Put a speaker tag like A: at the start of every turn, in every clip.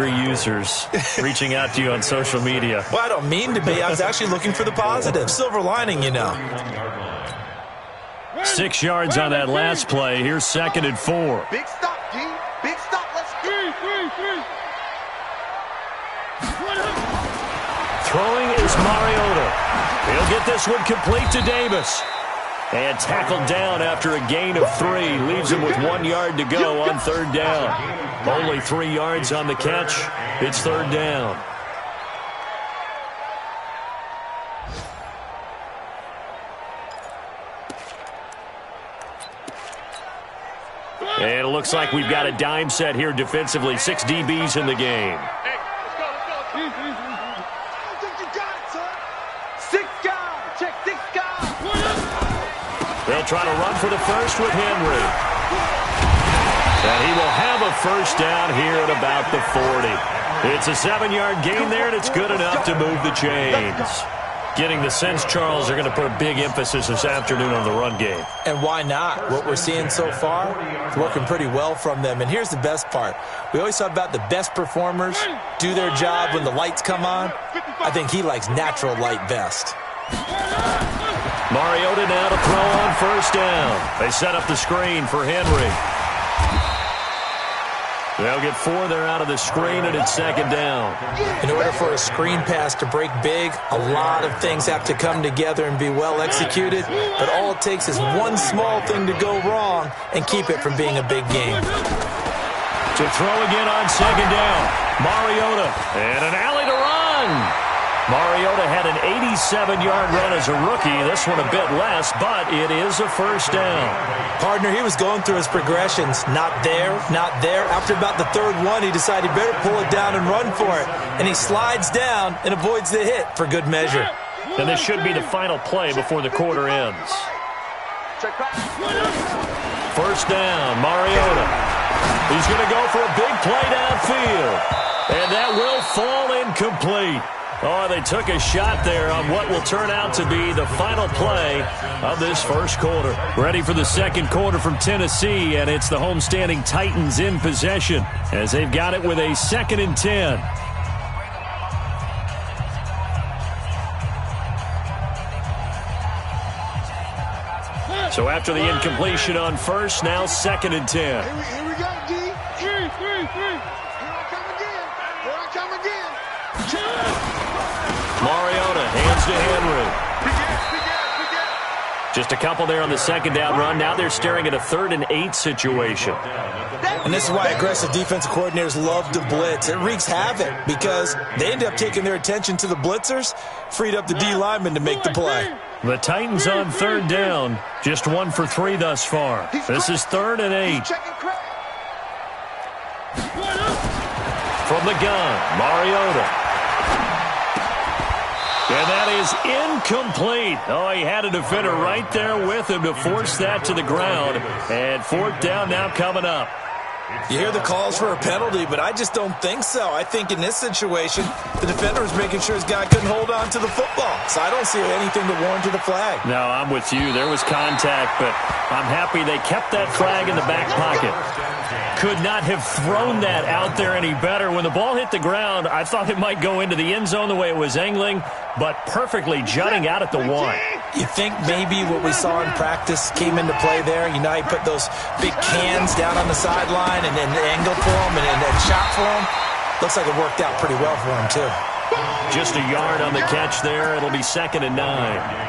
A: users reaching out to you on social media.
B: Well, I don't mean to be. I was actually looking for the positive. Silver lining, you know.
A: 6 yards on that last play. Here's 2nd and 4.
C: Big stop, D. Big stop. Let's go.
A: Throwing is Mariota. He'll get this one complete to Davis. And tackled down after a gain of 3. Leaves him with 1 yard to go on 3rd down. Only 3 yards on the catch. It's 3rd down. And it looks like we've got a dime set here defensively. 6 DBs in the game.
C: Hey, let's go. I think you got it, son. 6 guys. Check 6 guys.
A: They'll try to run for the first with Henry. And he will have a first down here at about the 40. It's a 7-yard gain there, and it's good enough to move the chains. Getting the sense, Charles, are going to put a big emphasis this afternoon on the run game.
B: And why not? What we're seeing so far is working pretty well from them. And here's the best part. We always talk about the best performers do their job when the lights come on. I think he likes natural light best.
A: Mariota now to throw on first down. They set up the screen for Henry. They'll get 4 there out of the screen, and it's 2nd down.
B: In order for a screen pass to break big, a lot of things have to come together and be well executed, but all it takes is one small thing to go wrong and keep it from being a big game.
A: To throw again on 2nd down. Mariota, and an alley to run. Mariota had an 87-yard run as a rookie. This one a bit less, but it is a first down.
B: Partner, he was going through his progressions. Not there, not there. After about the 3rd one, he decided he better pull it down and run for it. And he slides down and avoids the hit for good measure.
A: And this should be the final play before the quarter ends. First down, Mariota. He's going to go for a big play downfield. And that will fall incomplete. Oh, they took a shot there on what will turn out to be the final play of this first quarter. Ready for the second quarter from Tennessee, and it's the homestanding Titans in possession as they've got it with a 2nd and 10. So after the incompletion on first, now 2nd and 10.
C: Here we go, D. 3. Here I come again.
A: Mariota hands to Henry. Just a couple there on the 2nd down run. Now they're staring at a 3rd and 8 situation.
B: And this is why aggressive defensive coordinators love to blitz. It wreaks havoc because they end up taking their attention to the blitzers, freed up the D lineman to make the play.
A: The Titans on 3rd down, just 1 for 3 thus far. This is 3rd and 8. From the gun, Mariota. And that is incomplete. Oh, he had a defender right there with him to force that to the ground. And 4th down now coming up.
B: You hear the calls for a penalty, but I just don't think so. I think in this situation, the defender was making sure his guy couldn't hold on to the football. So I don't see anything to warrant a flag.
A: No, I'm with you. There was contact, but I'm happy they kept that flag in the back pocket. Could not have thrown that out there any better. When the ball hit the ground, I thought it might go into the end zone the way it was angling, but perfectly jutting out at the 1.
B: You think maybe what we saw in practice came into play there? You know, he put those big cans down on the sideline and then angled for him and then shot for him. Looks like it worked out pretty well for him, too.
A: Just a yard on the catch there. It'll be 2nd and 9.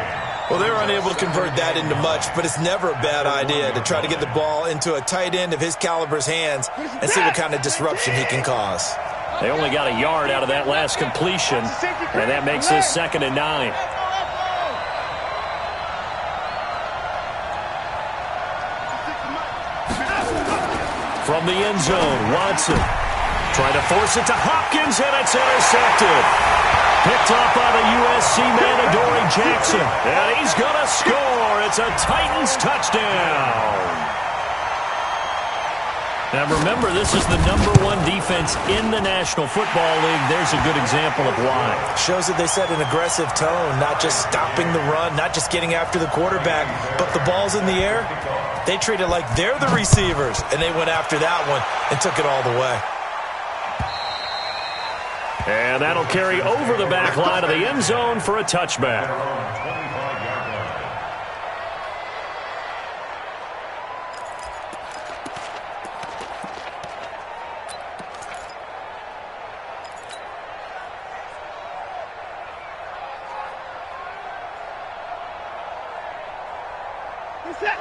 B: Well, they were unable to convert that into much, but it's never a bad idea to try to get the ball into a tight end of his caliber's hands and see what kind of disruption he can cause.
A: They only got a yard out of that last completion, and that makes this 2nd and 9. From the end zone, Watson trying to force it to Hopkins, and it's intercepted. Picked up by the USC man, Adoree Jackson. And he's going to score. It's a Titans touchdown. Now remember, this is the #1 defense in the National Football League. There's a good example of why.
B: Shows that they set an aggressive tone, not just stopping the run, not just getting after the quarterback, but the ball's in the air. They treat it like they're the receivers, and they went after that one and took it all the way.
A: And that'll carry over the back line of the end zone for a touchback.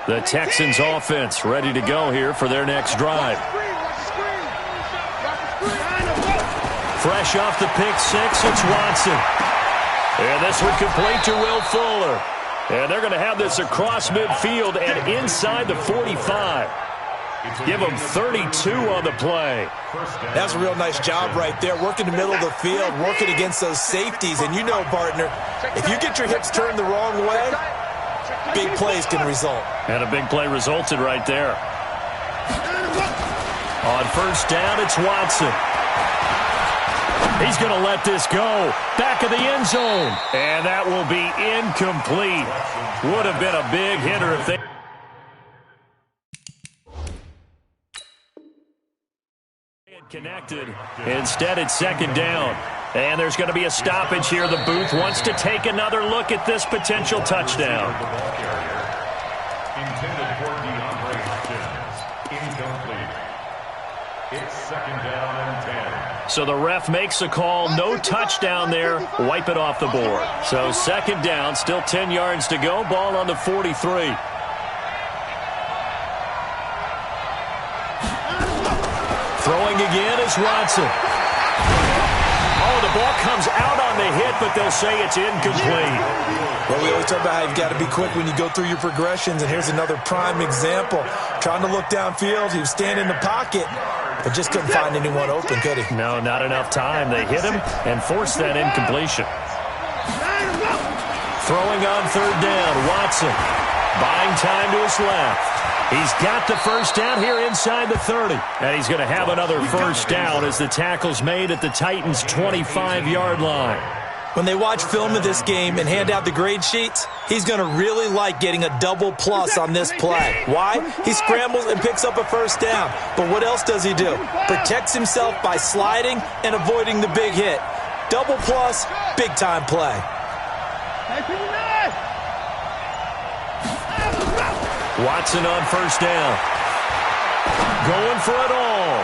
A: The Texans offense ready to go here for their next drive. Fresh off the pick six, it's Watson. And this one complete to Will Fuller. And they're going to have this across midfield and inside the 45. Give them 32 on the play.
B: That's a real nice job right there, working the middle of the field, working against those safeties. And you know, partner, if you get your hips turned the wrong way, big plays can result.
A: And a big play resulted right there. On first down, it's Watson. He's going to let this go. Back of the end zone. And that will be incomplete. Would have been a big hitter if they... connected. Instead, it's second down. And there's going to be a stoppage here. The booth wants to take another look at this potential touchdown.
D: Intended for DeAndre Hopkins. Incomplete. It's second down and 10.
A: So the ref makes a call. No touchdown there. Wipe it off the board. So second down, still 10 yards to go. Ball on the 43. Throwing again is Watson. Oh, the ball comes out on the hit, but they'll say it's incomplete.
B: Well, we always talk about how you've got to be quick when you go through your progressions, and here's another prime example. Trying to look downfield, he was standing in the pocket, but just couldn't find anyone open, could he?
A: No, not enough time. They hit him and forced that incompletion. Throwing on third down, Watson. Buying time to his left. He's got the first down here inside the 30. And he's going to have another first down as the tackle's made at the Titans' 25-yard line.
B: When they watch film of this game and hand out the grade sheets, he's going to really like getting a double plus on this play. Why? He scrambles and picks up a first down. But what else does he do? Protects himself by sliding and avoiding the big hit. Double plus, big-time play.
A: Watson on first down. Going for it all.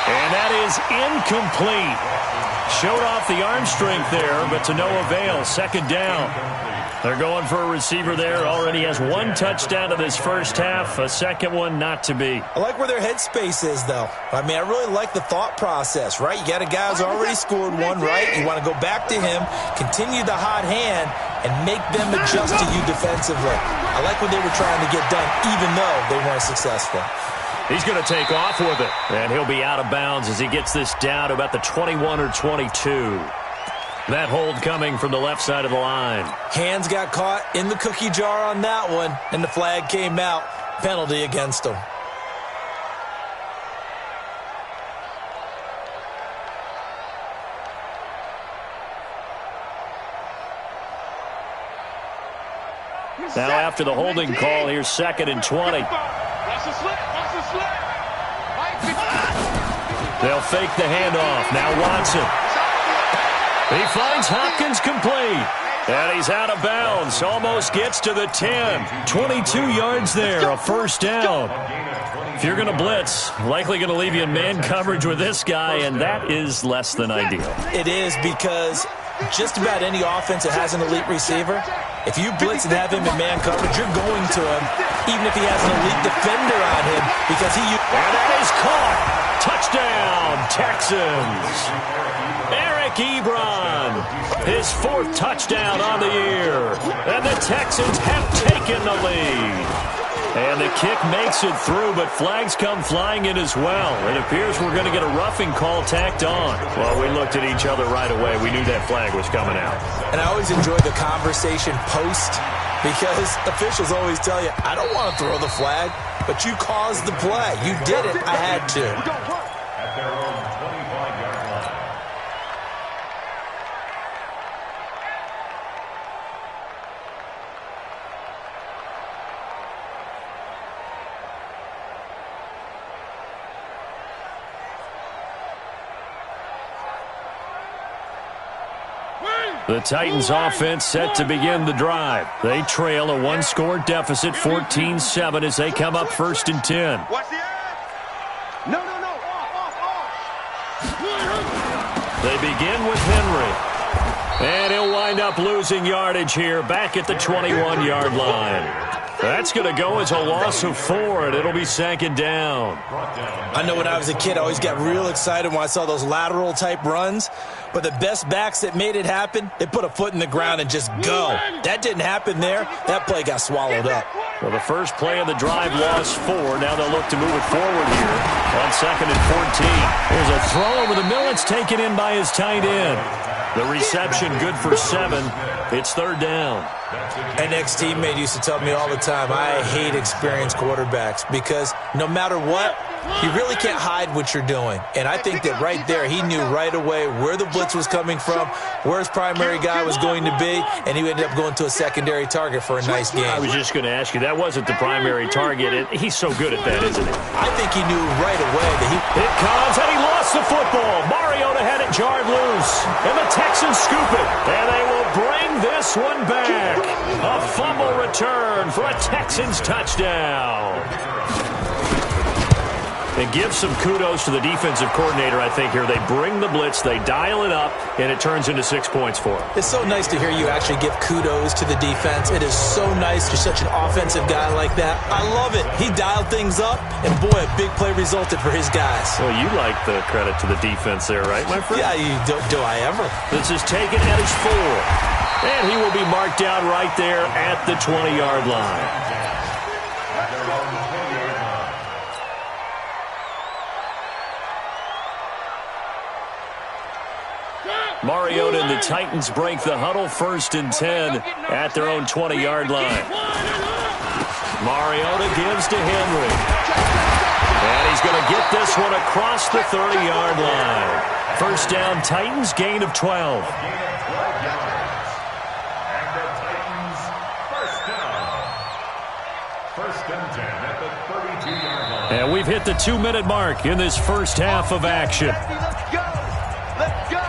A: And that is incomplete. Showed off the arm strength there, but to no avail. Second down. They're going for a receiver there. Already has one touchdown in this first half. A second one not to be.
B: I like where their headspace is, though. I mean, I really like the thought process, right? You got a guy who's already scored one, right? You want to go back to him, continue the hot hand, and make them adjust to you defensively. I like what they were trying to get done, even though they weren't successful.
A: He's going to take off with it, and he'll be out of bounds as he gets this down to about the 21 or 22. That hold coming from the left side of the line.
B: Hands got caught in the cookie jar on that one, and the flag came out. Penalty against him.
A: Now after the holding call, here's second and 20. They'll fake the handoff. Now Watson. He finds Hopkins complete. And he's out of bounds. Almost gets to the 10. 22 yards there. A first down. If you're going to blitz, likely going to leave you in man coverage with this guy, and that is less than ideal.
B: It is, because just about any offense that has an elite receiver, if you blitz and have him in man coverage, you're going to him, even if he has an elite defender on him, because he...
A: And that is caught. Touchdown, Texans. Eric Ebron, his fourth touchdown on the year. And the Texans have taken the lead. And the kick makes it through, but flags come flying in as well. It appears we're going to get a roughing call tacked on. Well, we looked at each other right away. We knew that flag was coming out.
B: And I always enjoy the conversation post, because officials always tell you, I don't want to throw the flag, but you caused the play. You did it. I had to.
D: At their own 25-yard line.
A: The Titans offense set to begin the drive. They trail a one-score deficit, 14-7, as they come up 1st and 10.
C: Watch the edge. No. Off.
A: They begin with Henry. And he'll wind up losing yardage here back at the 21-yard line. That's going to go as a loss of 4, and it'll be 2nd down.
B: I know when I was a kid, I always got real excited when I saw those lateral-type runs. But the best backs that made it happen, they put a foot in the ground and just go. That didn't happen there. That play got swallowed up.
A: Well, the first play of the drive lost 4. Now they'll look to move it forward here on 2nd and 14. There's a throw over the middle. It's taken in by his tight end. The reception good for 7. It's 3rd down.
B: An ex-teammate used to tell me all the time, I hate experienced quarterbacks because no matter what, you really can't hide what you're doing. And I think that right there, he knew right away where the blitz was coming from, where his primary guy was going to be, and he ended up going to a secondary target for a nice game.
A: I was just going to ask you, that wasn't the primary target. He's so good at that, isn't he?
B: I think he knew right away that he...
A: It comes, and he lost the football. Mariota had it jarred loose, and the Texans scoop it, and they will bring this one back. A fumble return for a Texans touchdown. And give some kudos to the defensive coordinator, I think, here. They bring the blitz, they dial it up, and it turns into 6 points for them.
B: It's so nice to hear you actually give kudos to the defense. It is so nice to such an offensive guy like that. I love it. He dialed things up, and boy, a big play resulted for his guys.
A: Well, you like the credit to the defense there, right, my friend?
B: Yeah, do I ever?
A: This is taken at his 4. And he will be marked down right there at the 20-yard line. Mariota and the Titans break the huddle, 1st and 10 at their own 20-yard line. Mariota gives to Henry. And he's going to get this one across the 30-yard line. 1st down, Titans, gain of 12. And we've hit the 2-minute mark in this first half of action.
C: Let's go. Let's go.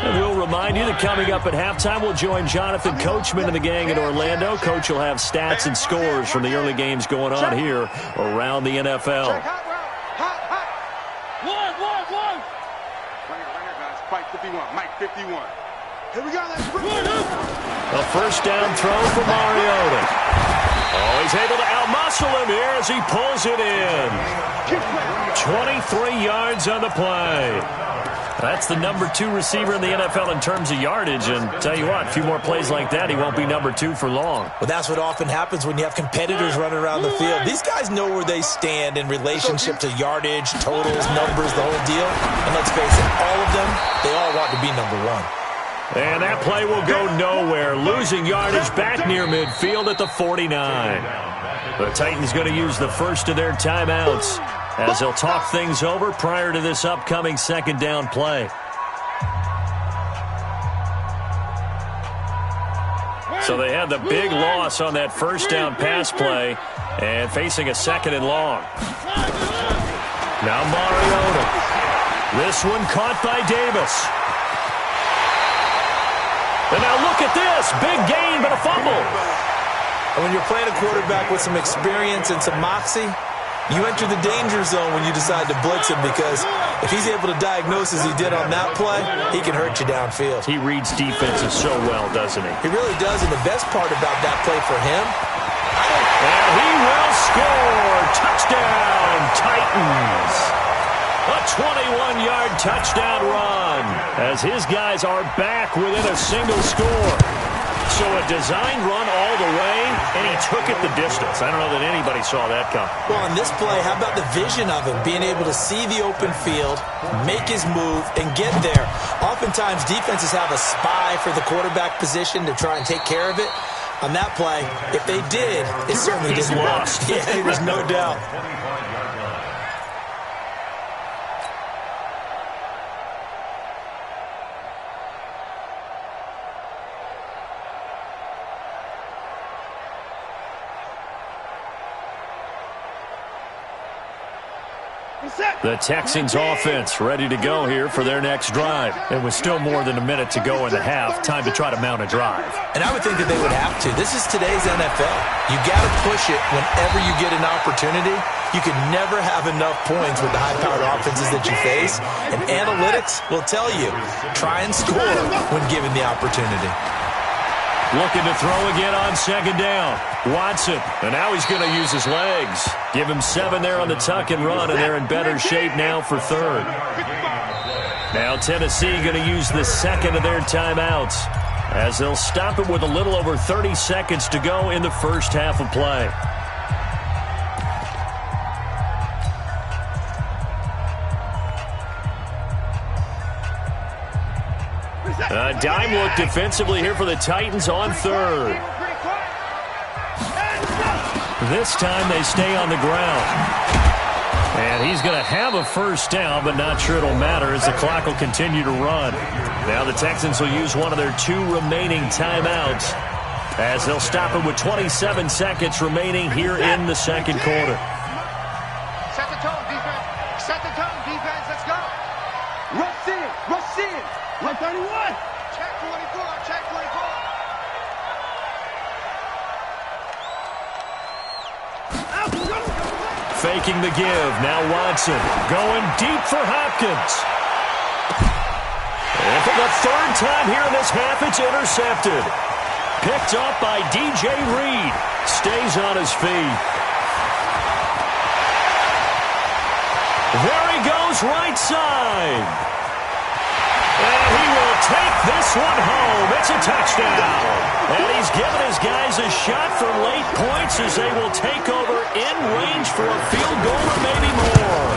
A: And we'll remind you that coming up at halftime, we'll join Jonathan Coachman and the gang in Orlando. Coach will have stats and scores from the early games going on here around the NFL.
C: Hot. One. Right here, guys. Fight 51. Mike 51. Here we go. Let's bring it up.
A: A 1st down throw for Mariota. Oh, he's able to outmuscle him here as he pulls it in. 23 yards on the play. That's the number 2 receiver in the NFL in terms of yardage. And tell you what, a few more plays like that, he won't be number 2 for long.
B: Well, that's what often happens when you have competitors running around the field. These guys know where they stand in relationship to yardage, totals, numbers, the whole deal. And let's face it, all of them, they all want to be number 1.
A: And that play will go nowhere. Losing yardage back near midfield at the 49. The Titans going to use the first of their timeouts as they'll talk things over prior to this upcoming 2nd down play. So they had the big loss on that 1st down pass play and facing a 2nd and long. Now Mariota. This one caught by Davis. And now look at this. Big gain, but a fumble.
B: And when you're playing a quarterback with some experience and some moxie, you enter the danger zone when you decide to blitz him, because if he's able to diagnose as he did on that play, he can hurt you downfield.
A: He reads defenses so well, doesn't he?
B: He really does, and the best part about that play for him,
A: and he will score. Touchdown, Titans. A 21-yard touchdown run as his guys are back within a single score. So a design run all the way, and he took it the distance. I don't know that anybody saw that coming.
B: Well, on this play, how about the vision of him, being able to see the open field, make his move, and get there. Oftentimes, defenses have a spy for the quarterback position to try and take care of it. On that play, if they did, it certainly didn't work. Yeah, there's no doubt.
A: The Texans offense ready to go here for their next drive. It was still more than a minute to go in the half. Time to try to mount a drive.
B: And I would think that they would have to. This is today's NFL. You got to push it whenever you get an opportunity. You can never have enough points with the high-powered offenses that you face. And analytics will tell you, try and score when given the opportunity.
A: Looking to throw again on second down. Watson, and now he's going to use his legs. Give him 7 there on the tuck and run, and they're in better shape now for third. Now Tennessee going to use the second of their timeouts as they'll stop it with a little over 30 seconds to go in the first half of play. A dime look defensively here for the Titans on third. This time they stay on the ground. And he's going to have a first down, but not sure it'll matter as the clock will continue to run. Now the Texans will use one of their 2 remaining timeouts as they'll stop it with 27 seconds remaining here in the second quarter.
C: Set the tone, defense. Set the tone, defense. Let's go. Rush in. Rush in. 131. Check 24. Check 24.
A: Faking the give. Now Watson going deep for Hopkins. And for the third time here in this half, it's intercepted. Picked up by DJ Reed. Stays on his feet. There he goes, right side. And he will take this one home. It's a touchdown. And he's given his guys a shot for late points as they will take over in range for a field goal or maybe more.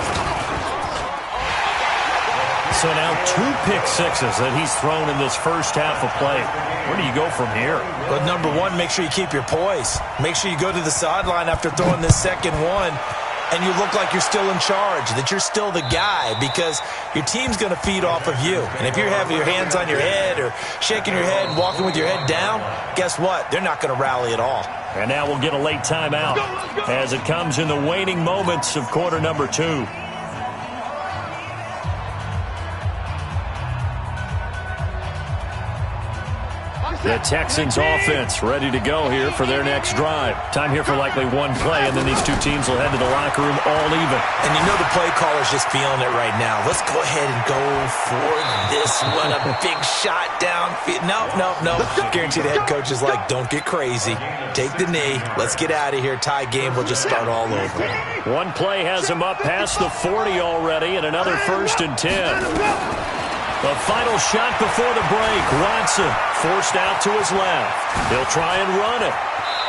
A: So now 2 pick sixes that he's thrown in this first half of play. Where do you go from here?
B: Well, number one, make sure you keep your poise. Make sure you go to the sideline after throwing this second one, and you look like you're still in charge, that you're still the guy, because your team's going to feed off of you. And if you're having your hands on your head or shaking your head and walking with your head down, guess what? They're not going to rally at all.
A: And now we'll get a late timeout as it comes in the waning moments of quarter number 2. The Texans offense ready to go here for their next drive. Time here for likely one play, and then these 2 teams will head to the locker room all even.
B: And you know the play caller's just feeling it right now. Let's go ahead and go for this one. A big shot downfield. No. Guarantee the head coach is like, don't get crazy. Take the knee. Let's get out of here. Tie game. We'll just start all over.
A: One play has him up past the 40 already, and another 1st and 10. The final shot before the break. Watson forced out to his left. He'll try and run it.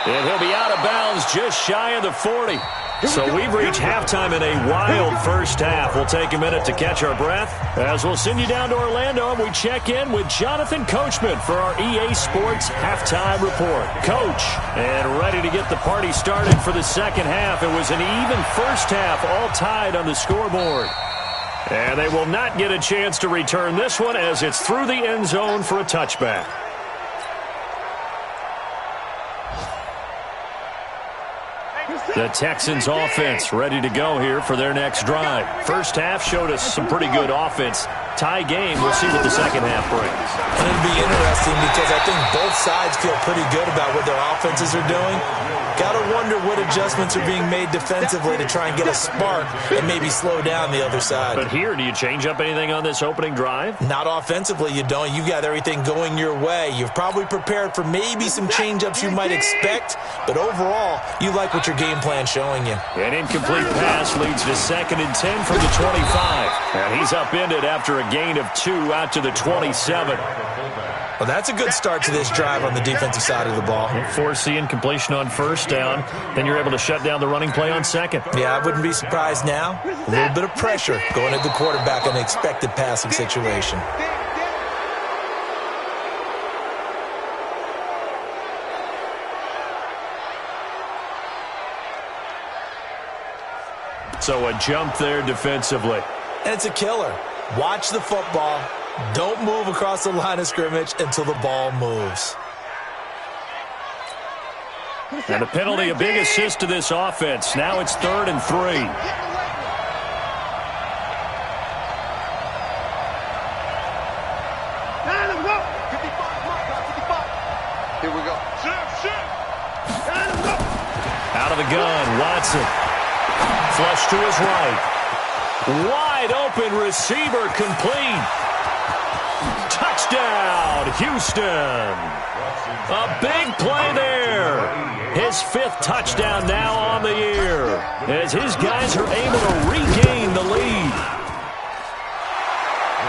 A: And he'll be out of bounds just shy of the 40. So we've reached halftime in a wild first half. We'll take a minute to catch our breath as we'll send you down to Orlando and we check in with Jonathan Coachman for our EA Sports Halftime Report. Coach, and ready to get the party started for the second half. It was an even first half, all tied on the scoreboard. And they will not get a chance to return this one as it's through the end zone for a touchback. The Texans offense ready to go here for their next drive. First half showed us some pretty good offense. Tie game. We'll see what the second half brings.
B: And it'll be interesting because I think both sides feel pretty good about what their offenses are doing. Got to wonder what adjustments are being made defensively to try and get a spark and maybe slow down the other side.
A: But here, do you change up anything on this opening drive?
B: Not offensively, you don't. You've got everything going your way. You've probably prepared for maybe some change-ups you might expect, but overall, you like what your game plan's showing you.
A: An incomplete pass leads to 2nd and 10 from the 25. And he's upended after a gain of 2 out to the 27.
B: Well, that's a good start to this drive on the defensive side of the ball.
A: Force the incompletion on first down. Then you're able to shut down the running play on second.
B: Yeah, I wouldn't be surprised now. A little bit of pressure going at the quarterback in an expected passing situation.
A: So a jump there defensively.
B: And it's a killer. Watch the football. Don't move across the line of scrimmage until the ball moves.
A: And a penalty, a big assist to this offense. Now it's 3rd and 3. of the gun. Watson. Flush to his right. Wide open receiver complete. Touchdown, Houston. A big play there. His 5th touchdown now on the year as his guys are able to regain the lead.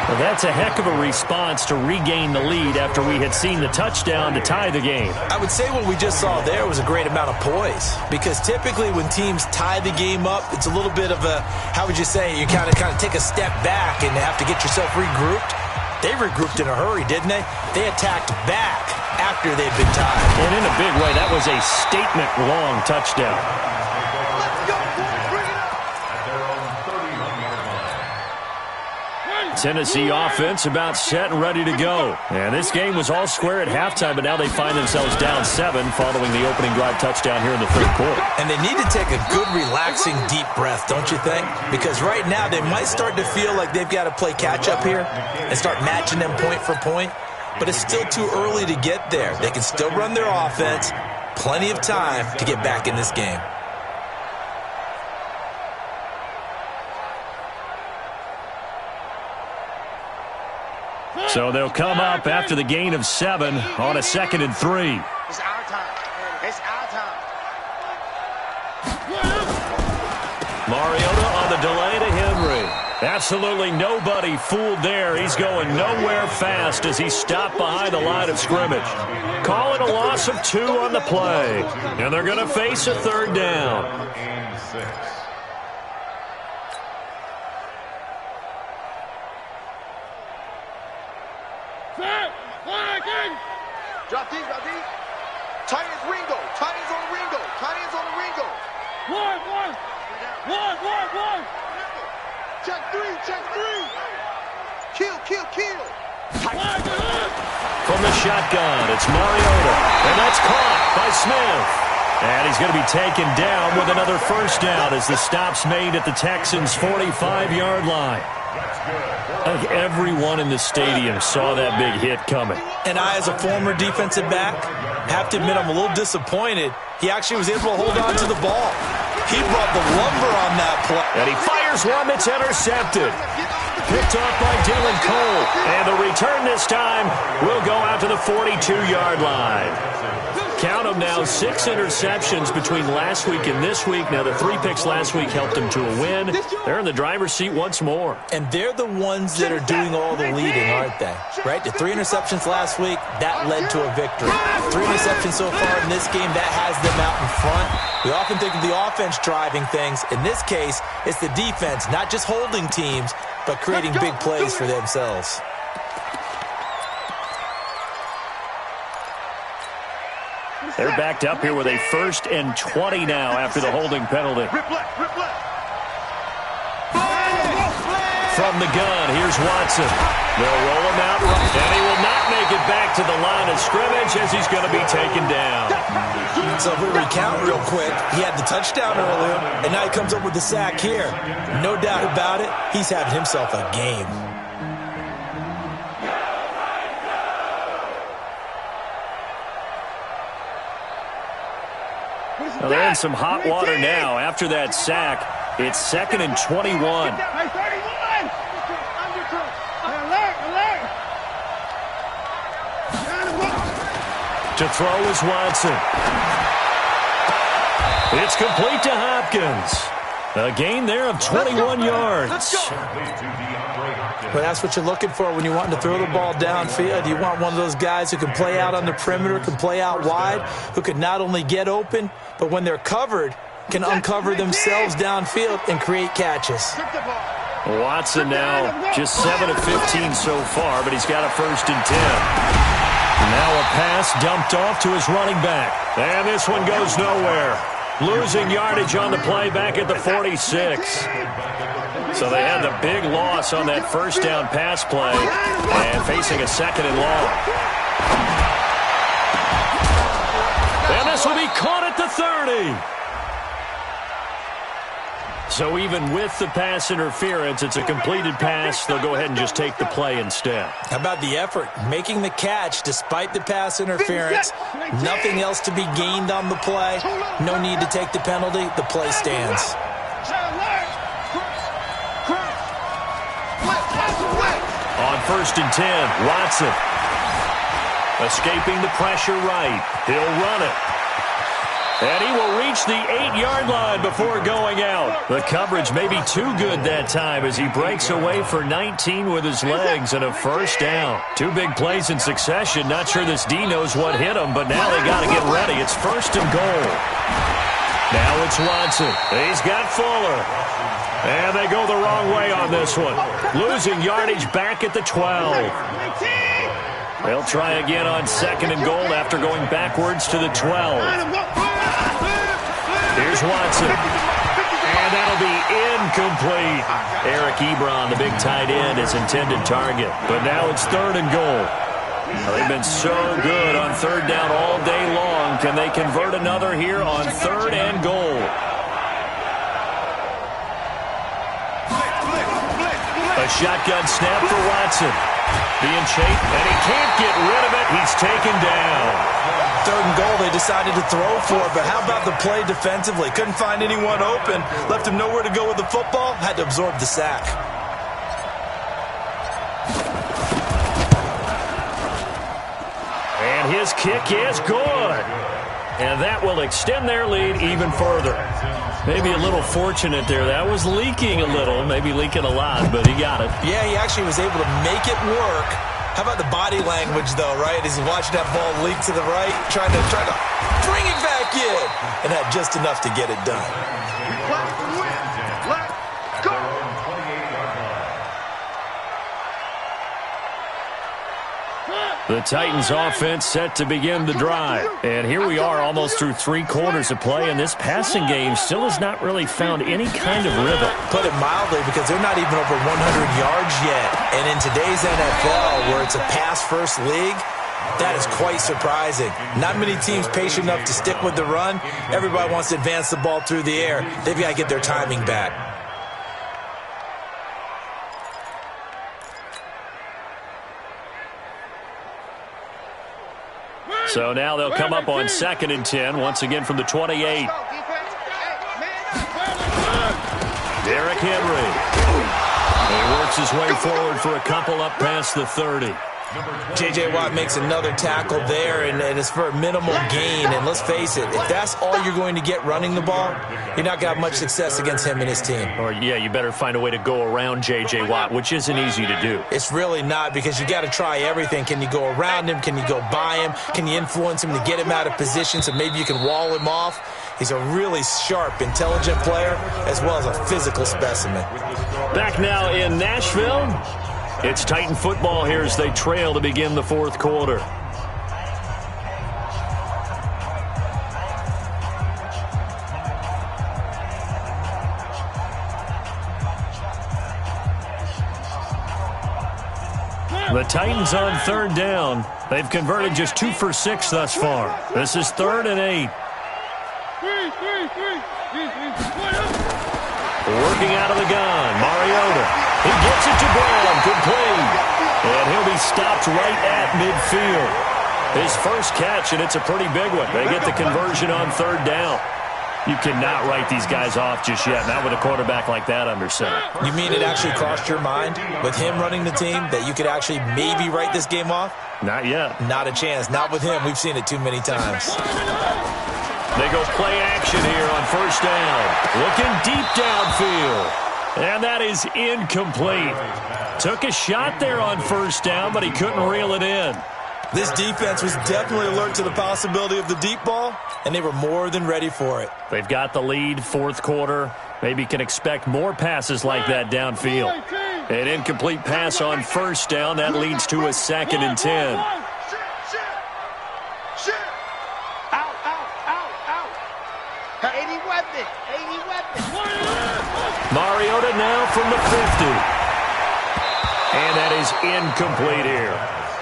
A: Well, that's a heck of a response to regain the lead after we had seen the touchdown to tie the game.
B: I would say what we just saw there was a great amount of poise, because typically when teams tie the game up, it's a little bit of a, how would you say, you kind of take a step back and have to get yourself regrouped. They regrouped in a hurry, didn't they? They attacked back after they'd been tied.
A: And in a big way, that was a statement-long touchdown. Tennessee offense about set and ready to go. And this game was all square at halftime, but now they find themselves down 7 following the opening drive touchdown here in the 3rd quarter.
B: And they need to take a good, relaxing, deep breath, don't you think? Because right now they might start to feel like they've got to play catch-up here and start matching them point for point. But it's still too early to get there. They can still run their offense. Plenty of time to get back in this game.
A: So they'll come up after the gain of 7 on a 2nd and 3.
C: It's our time. It's our time.
A: Mariota on the delay to Henry. Absolutely nobody fooled there. He's going nowhere fast as he stopped behind the line of scrimmage. Calling a loss of 2 on the play. And they're going to face a 3rd down.
D: And 6.
C: Drop deep, drop deep. Tight ends Ringo. Tight ends on Ringo. Tight ends on the Ringo. One. Check 3, check 3. Kill.
A: From the shotgun, it's Mariota. And that's caught by Smith. And he's going to be taken down with another 1st down as the stop's made at the Texans' 45-yard line. I think everyone in the stadium saw that big hit coming.
B: And I, as a former defensive back, have to admit I'm a little disappointed. He actually was able to hold on to the ball. He brought the lumber on that play.
A: And he fires one that's intercepted. Picked off by Dylan Cole. And the return this time will go out to the 42-yard line. Count them now, 6 interceptions between last week and this week. Now, the 3 picks last week helped them to a win. They're in the driver's seat once more.
B: And they're the ones that are doing all the leading, aren't they? Right? The 3 interceptions last week, that led to a victory. 3 interceptions so far in this game, that has them out in front. We often think of the offense driving things. In this case, it's the defense, not just holding teams, but creating big plays for themselves.
A: They're backed up here with a 1st and 20 now after the holding penalty. From the gun, here's Watson. They'll roll him out, and he will not make it back to the line of scrimmage as he's going to be taken down.
B: So if we recount real quick, he had the touchdown earlier, and now he comes up with the sack here. No doubt about it, he's having himself a game.
A: Well, they're in some hot water now after that sack. It's 2nd and 21. To throw is Watson. It's complete to Hopkins. A gain there of 21 yards.
B: But that's what you're looking for when you're wanting to throw the ball downfield. You want one of those guys who can play out on the perimeter, can play out wide, who can not only get open, but when they're covered, can uncover themselves downfield and create catches.
A: Watson now just 7 of 15 so far, but he's got a 1st and 10. Now a pass dumped off to his running back. And this one goes nowhere. Losing yardage on the play back at the 46. So they had the big loss on that 1st down pass play and facing a 2nd and long. And this will be caught at the 30. So even with the pass interference, it's a completed pass. They'll go ahead and just take the play instead.
B: How about the effort? Making the catch despite the pass interference. Nothing else to be gained on the play. No need to take the penalty. The play stands.
A: On 1st and 10, Watson. Escaping the pressure right. He'll run it. And he will reach the 8-yard line before going out. The coverage may be too good that time as he breaks away for 19 with his legs and a first down. 2 big plays in succession. Not sure this D knows what hit him, but now they got to get ready. It's 1st and goal. Now it's Watson. He's got Fuller. And they go the wrong way on this one. Losing yardage back at the 12. They'll try again on 2nd and goal after going backwards to the 12. Here's Watson. And that'll be incomplete. Eric Ebron, the big tight end, is intended target. But now it's 3rd and goal. They've been so good on 3rd down all day long. Can they convert another here on 3rd and goal? A shotgun snap for Watson. Being chased, and he can't get rid of it. He's taken down.
B: 3rd and goal, they decided to throw for it, but how about the play defensively? Couldn't find anyone open. Left him nowhere to go with the football. Had to absorb the sack.
A: And his kick is good. And that will extend their lead even further. Maybe a little fortunate there. That was leaking a little, maybe leaking a lot, but he got it.
B: Yeah, he actually was able to make it work. How about the body language, though, right? As he watched that ball leak to the right, trying to bring it back in, and had just enough to get it done.
C: Let's go.
A: The Titans offense set to begin the drive. And here we are almost through 3 quarters of play, and this passing game still has not really found any kind of rhythm.
B: Put it mildly, because they're not even over 100 yards yet. And in today's NFL, where it's a pass-first league, that is quite surprising. Not many teams patient enough to stick with the run. Everybody wants to advance the ball through the air. They've got to get their timing back.
A: So now they'll come up on 2nd and 10, once again from the 28. Derrick Henry. He works his way forward for a couple up past the 30.
B: J.J. Watt makes another tackle there, and it's for a minimal gain. And let's face it, if that's all you're going to get running the ball, you're not going to have much success against him and his team.
A: Or, yeah, you better find a way to go around J.J. Watt, which isn't easy to do.
B: It's really not, because you got to try everything. Can you go around him? Can you go by him? Can you influence him to get him out of position so maybe you can wall him off? He's a really sharp, intelligent player, as well as a physical specimen.
A: Back now in Nashville. It's Titan football here as they trail to begin the 4th quarter. The Titans on 3rd down. They've converted just 2 for 6 thus far. This is 3rd and 8. Working out of the gun, Mariota. He gets it to Brown, complete. And he'll be stopped right at midfield. His first catch, and it's a pretty big one. They get the conversion on 3rd down. You cannot write these guys off just yet, not with a quarterback like that under center.
B: You mean it actually crossed your mind with him running the team that you could actually maybe write this game off?
A: Not yet.
B: Not a chance. Not with him. We've seen it too many times.
A: They go play action here on 1st down. Looking deep downfield. And that is incomplete. Took a shot there on 1st down, but he couldn't reel it in.
B: This defense was definitely alert to the possibility of the deep ball, and they were more than ready for it.
A: They've got the lead, 4th quarter. Maybe can expect more passes like that downfield. An incomplete pass on 1st down. That leads to a 2nd and 10.
C: Out. 80 weapon.
A: Mariota now from the 50. And that is incomplete here.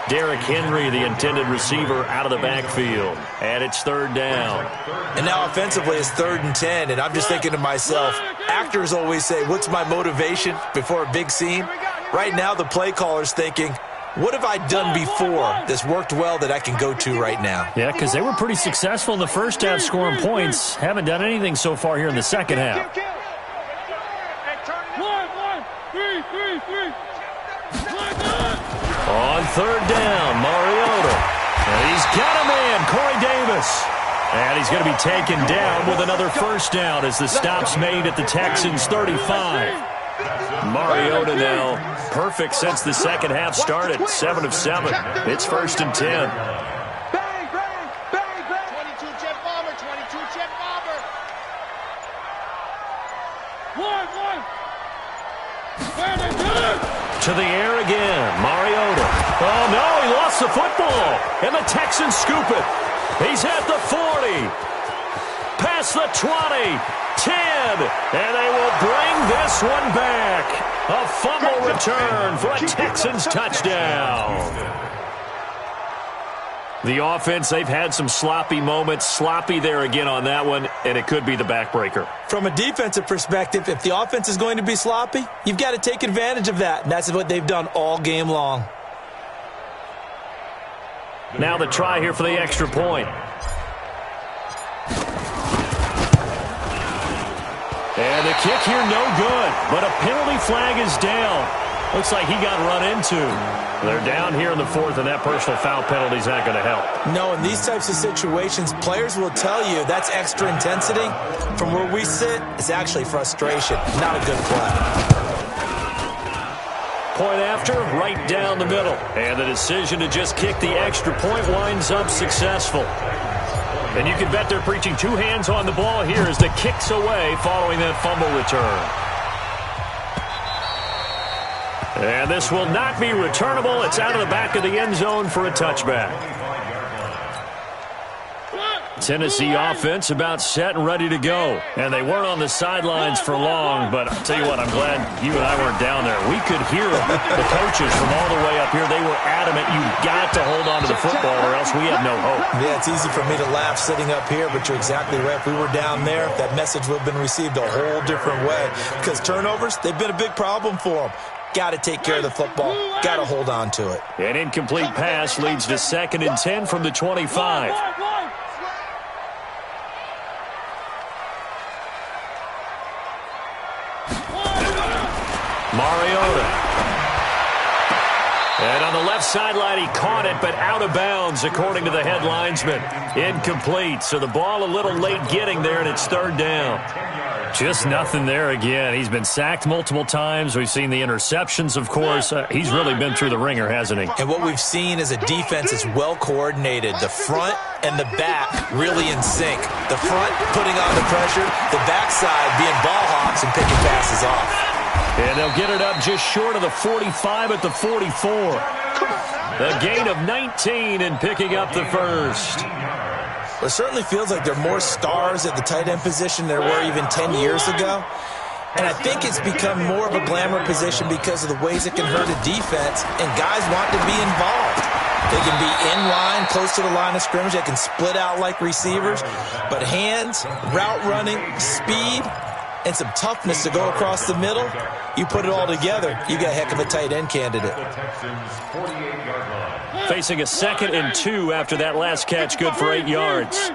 A: Derrick Henry, the intended receiver, out of the backfield. And it's third down.
B: And now offensively it's 3rd and 10, and I'm just thinking to myself, actors always say, what's my motivation before a big scene? Right now the play caller's thinking, what have I done before that's worked well that I can go to right now?
A: Yeah, because they were pretty successful in the first half scoring points. Haven't done anything so far here in the second half. On third down, Mariota. And he's got a man, Corey Davis. And he's going to be taken down with another first down as the stop's made at the Texans' 35. Mariota now perfect since the second half started, 7 of 7. It's 1st and 10.
C: Bang, bang, bang, bang. 22 jet bomber, 22 jet bomber.
A: To the air again, Mariota. Oh, no, he lost the football. And the Texans scoop it. He's at the 40. Past the 20. 10. And they will bring this one back. A fumble return for a Texans touchdown. The offense, they've had some sloppy moments. Sloppy there again on that one, and it could be the backbreaker.
B: From a defensive perspective, if the offense is going to be sloppy, you've got to take advantage of that, and that's what they've done all game long.
A: Now the try here for the extra point. And the kick here no good, but a penalty flag is down. Looks like he got run into. They're down here in the 4th, and that personal foul penalty is not going to help.
B: No, in these types of situations, players will tell you that's extra intensity. From where we sit, it's actually frustration, not a good play.
A: Point after, right down the middle. And the decision to just kick the extra point winds up successful. And you can bet they're preaching 2 hands on the ball here as the kick's away following that fumble return. And this will not be returnable. It's out of the back of the end zone for a touchback. Tennessee offense about set and ready to go. And they weren't on the sidelines for long, but I'll tell you what, I'm glad you and I weren't down there. We could hear the coaches from all the way up here. They were adamant, you've got to hold on to the football or else we have no hope.
B: Yeah, it's easy for me to laugh sitting up here, but you're exactly right. If we were down there, that message would have been received a whole different way. Because turnovers, they've been a big problem for them. Got to take care of the football. Got to hold on to it.
A: An incomplete pass leads to 2nd and 10 from the 25. Mariota. And on the left sideline, he caught it, but out of bounds, according to the head linesman. Incomplete, so the ball a little late getting there, and it's 3rd down. Just nothing there again. He's been sacked multiple times. We've seen the interceptions, of course. He's really been through the ringer, hasn't he?
B: And what we've seen is a defense that's well coordinated. The front and the back really in sync. The front putting on the pressure, the backside being ball hawks and picking passes off.
A: And they'll get it up just short of the 45 at the 44. A gain of 19 and picking up the first.
B: It certainly feels like there are more stars at the tight end position than there were even 10 years ago. And I think it's become more of a glamour position because of the ways it can hurt a defense, and guys want to be involved. They can be in line, close to the line of scrimmage. They can split out like receivers. But hands, route running, speed, and some toughness to go across the middle, you put it all together, you got a heck of a tight end candidate.
A: Facing a 2nd and 2 after that last catch, good for 8 yards.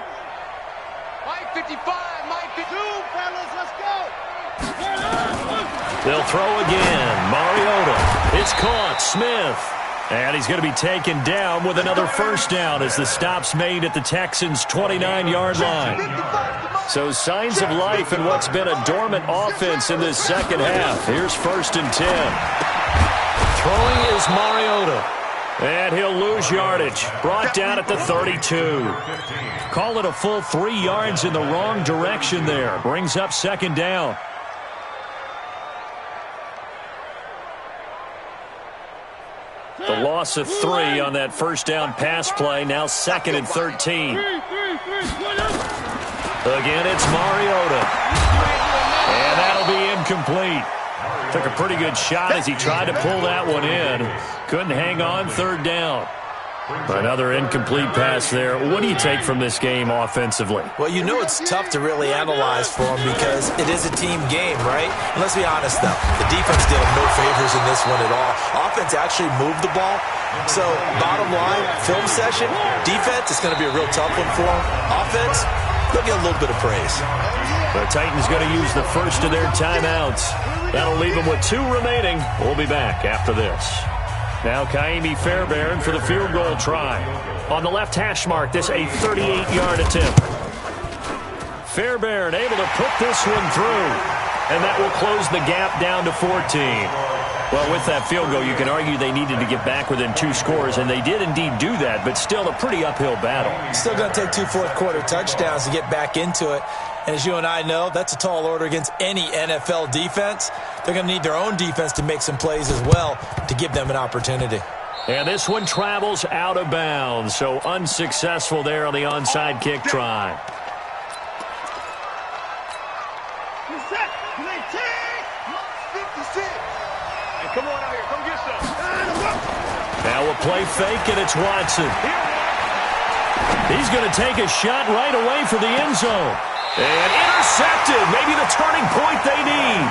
C: Mike 55, Mike 52, fellas, let's go.
A: They'll throw again. Mariota. It's caught. Smith. And he's going to be taken down with another first down as the stop's made at the Texans' 29-yard line. So signs of life in what's been a dormant offense in this second half. Here's 1st and 10. Throwing is Mariota. And he'll lose yardage. Brought down at the 32. Call it a full 3 yards in the wrong direction there. Brings up 2nd down. The loss of 3 on that first down pass play. Now 2nd and 13. Again, it's Mariota. And that'll be incomplete. Took a pretty good shot as he tried to pull that one in. Couldn't hang on, 3rd down. Another incomplete pass there. What do you take from this game offensively?
B: Well, you know it's tough to really analyze for them because it is a team game, right? And let's be honest, though. The defense did them no favors in this one at all. Offense actually moved the ball. So, bottom line, film session, defense, it's going to be a real tough one for them. Offense, they'll get a little bit of praise.
A: The Titans going to use the first of their timeouts. That'll leave them with 2 remaining. We'll be back after this. Now Kaimi Fairbairn for the field goal try. On the left hash mark, this a 38-yard attempt. Fairbairn able to put this one through. And that will close the gap down to 14. Well, with that field goal, you can argue they needed to get back within 2 scores, and they did indeed do that, but still a pretty uphill battle.
B: Still going to take 2 fourth-quarter touchdowns to get back into it. And as you and I know, that's a tall order against any NFL defense. They're going to need their own defense to make some plays as well to give them an opportunity.
A: And this one travels out of bounds, so unsuccessful there on the onside kick try.
C: Come on out here. Come get some.
A: Now a play fake, and it's Watson. He's going to take a shot right away for the end zone. And intercepted. Maybe the turning point they need.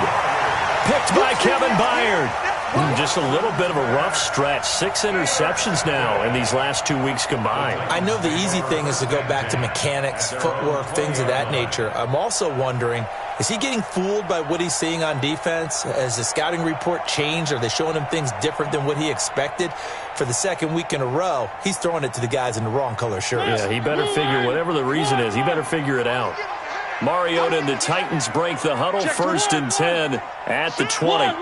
A: Picked by Kevin Byard. Just a little bit of a rough stretch. 6 interceptions now in these last 2 weeks combined.
B: I know the easy thing is to go back to mechanics, footwork, things of that nature. I'm also wondering, is he getting fooled by what he's seeing on defense? Has the scouting report changed? Are they showing him things different than what he expected? For the 2nd week in a row, he's throwing it to the guys in the wrong color shirts.
A: Yeah, he better figure, whatever the reason is, he better figure it out. Mariota and the Titans break the huddle. 1st and 10 at the 20.
C: One.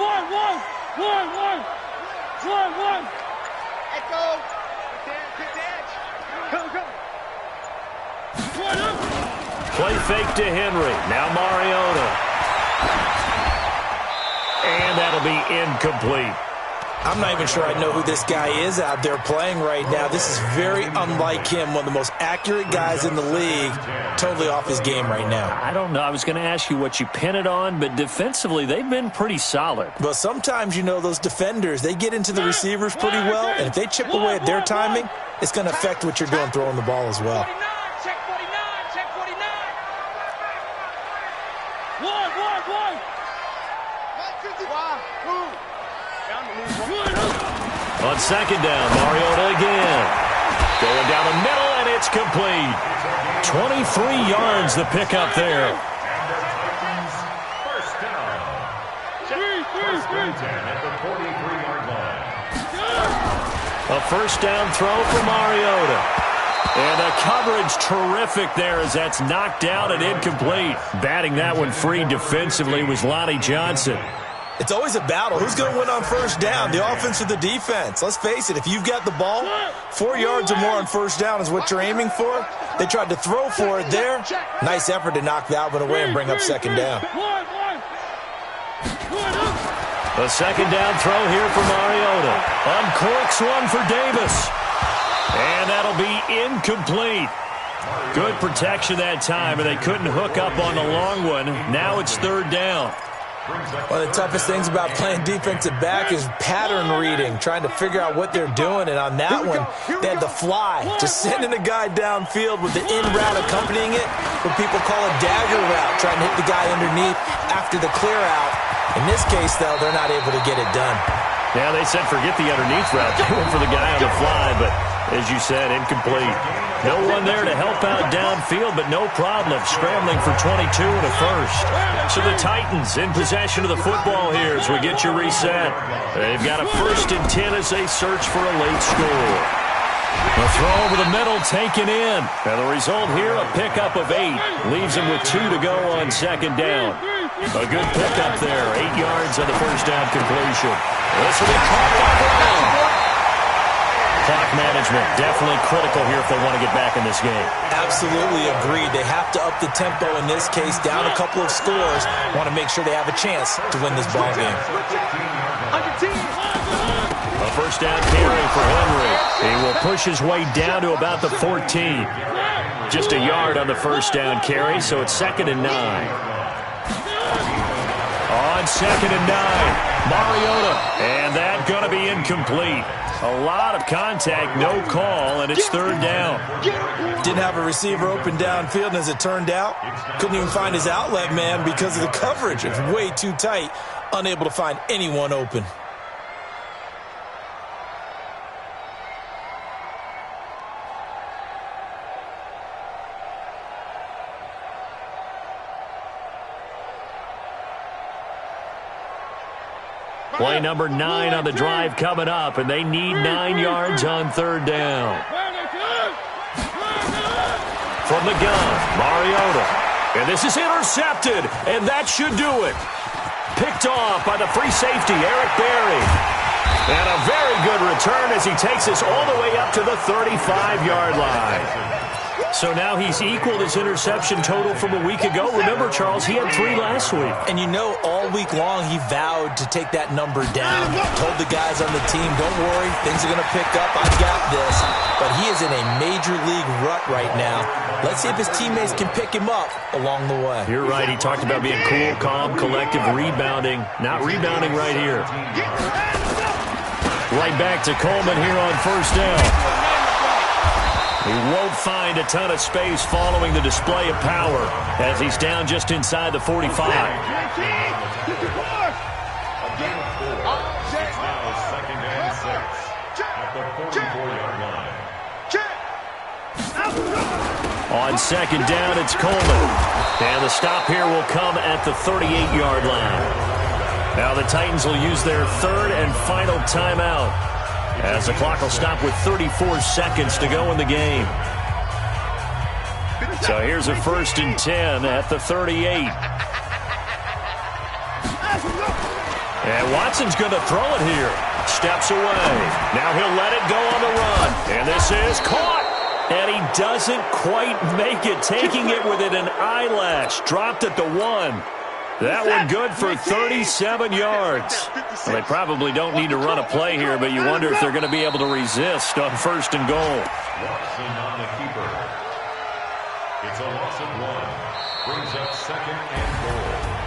C: Echo. Come.
A: Play fake to Henry. Now Mariota. And that'll be incomplete.
B: I'm not even sure I know who this guy is out there playing right now. This is very unlike him, one of the most accurate guys in the league, totally off his game right now.
A: I don't know. I was going to ask you what you pin it on, but defensively, they've been pretty solid.
B: But sometimes, you know, those defenders, they get into the receivers pretty well, and if they chip away at their timing, it's going to affect what you're doing throwing the ball as well.
C: Check 49. One. 155.
A: On 2nd down, Mariota again. Going down the middle, and it's complete. 23 yards the pickup there.
D: First down. First and 10 at the 43-yard line.
A: A first down throw for Mariota. And the coverage terrific there as that's knocked out and incomplete. Batting that one free defensively was Lonnie Johnson.
B: It's always a battle. Who's going to win on first down, the offense or the defense? Let's face it, if you've got the ball, 4 yards or more on first down is what you're aiming for. They tried to throw for it there. Nice effort to knock that one away and bring up 2nd down.
A: A 2nd down throw here for Mariota. Uncorks one for Davis. And that'll be incomplete. Good protection that time, and they couldn't hook up on the long one. Now it's 3rd down.
B: One of the toughest things about playing defensive back is pattern reading, trying to figure out what they're doing. And on that one, they had the fly, just sending a guy downfield with the in route accompanying it, what people call a dagger route, trying to hit the guy underneath after the clear out. In this case, though, they're not able to get it done.
A: Yeah, they said forget the underneath route. They went for the guy on the fly, but as you said, incomplete. No one there to help out downfield, but no problem. Scrambling for 22 and a first. So the Titans in possession of the football here as we get you reset. They've got a 1st and 10 as they search for a late score. A throw over the middle taken in. And the result here, a pickup of 8. Leaves them with 2 to go on 2nd down. A good pickup there. 8 yards on the first down completion. This will be caught by Brown. Clock management definitely critical here if they want to get back in this game.
B: Absolutely agreed. They have to up the tempo in this case, down a couple of scores. Want to make sure they have a chance to win this ball game.
A: A first down carry for Henry. He will push his way down to about the 14. Just a yard on the first down carry, so it's 2nd and 9. On on 2nd and 9. Mariota. And that going to be incomplete. A lot of contact, no call, and it's 3rd down.
B: Didn't have a receiver open downfield, and as it turned out, couldn't even find his outlet man because of the coverage. It was way too tight, unable to find anyone open.
A: Play number 9 on the drive coming up, and they need 9 yards on 3rd down. From the gun, Mariota. And this is intercepted, and that should do it. Picked off by the free safety, Eric Berry. And a very good return as he takes us all the way up to the 35-yard line. So now he's equaled his interception total from a week ago. Remember, Charles, he had 3 last week.
B: And you know, all week long he vowed to take that number down. Told the guys on the team, don't worry, things are going to pick up. I got this. But he is in a major league rut right now. Let's see if his teammates can pick him up along the way.
A: You're right. He talked about being cool, calm, collective, rebounding. Not rebounding right here. Right back to Coleman here on 1st down. He won't find a ton of space following the display of power as he's down just inside the 45.
D: It's now 2nd and 6 at the 44-yard line.
A: On 2nd down, it's Coleman. And the stop here will come at the 38-yard line. Now the Titans will use their 3rd and final timeout, as the clock will stop with 34 seconds to go in the game. So here's a 1st and 10 at the 38. And Watson's going to throw it here. Steps away. Now he'll let it go on the run. And this is caught. And he doesn't quite make it, taking it within an eyelash. Dropped at the 1. That one good for 37 yards. Well, they probably don't need to run a play here, but you wonder if they're going to be able to resist on 1st and goal.
D: Watson on the keeper. It's a loss of 1. Brings up 2nd and goal.